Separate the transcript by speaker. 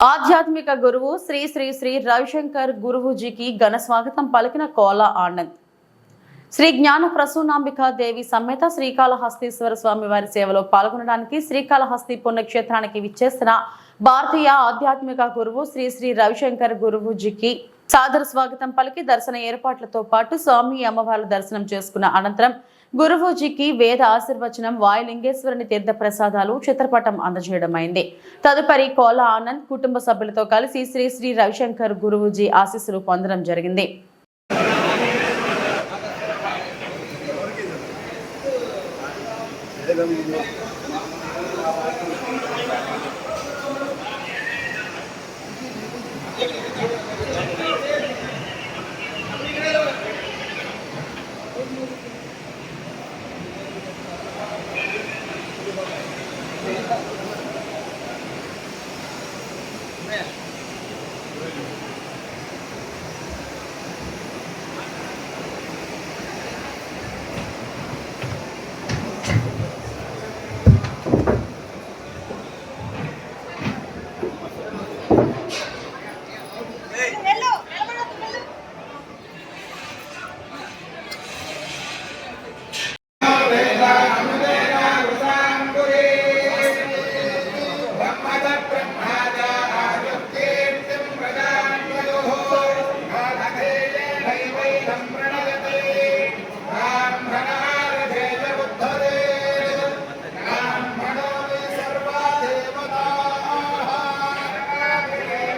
Speaker 1: ఆధ్యాత్మిక గురువు శ్రీ శ్రీ శ్రీ రవిశంకర్ గురువుజీకి ఘన స్వాగతం పలికిన కోల ఆనంద్. శ్రీ జ్ఞాన ప్రసూనాంబికా దేవి సమేత శ్రీకాళహస్తీశ్వర స్వామి వారి సేవలో పాల్గొనడానికి శ్రీకాళహస్తి పుణ్యక్షేత్రానికి విచ్చేసిన భారతీయ ఆధ్యాత్మిక గురువు శ్రీ శ్రీ రవిశంకర్ గురువుజీకి సాదర స్వాగతం పలికి దర్శన ఏర్పాట్లతో పాటు స్వామి అమ్మవార్ల దర్శనం చేసుకున్న అనంతరం గురువుజీకి వేద ఆశీర్వచనం వాయులింగేశ్వరుని తీర్థ ప్రసాదాలు చిత్రపటం అందజేయడమైంది. తదుపరి కోల ఆనంద్ కుటుంబ సభ్యులతో కలిసి శ్రీ శ్రీ రవిశంకర్ గురువుజీ ఆశీస్సులు పొందడం జరిగింది.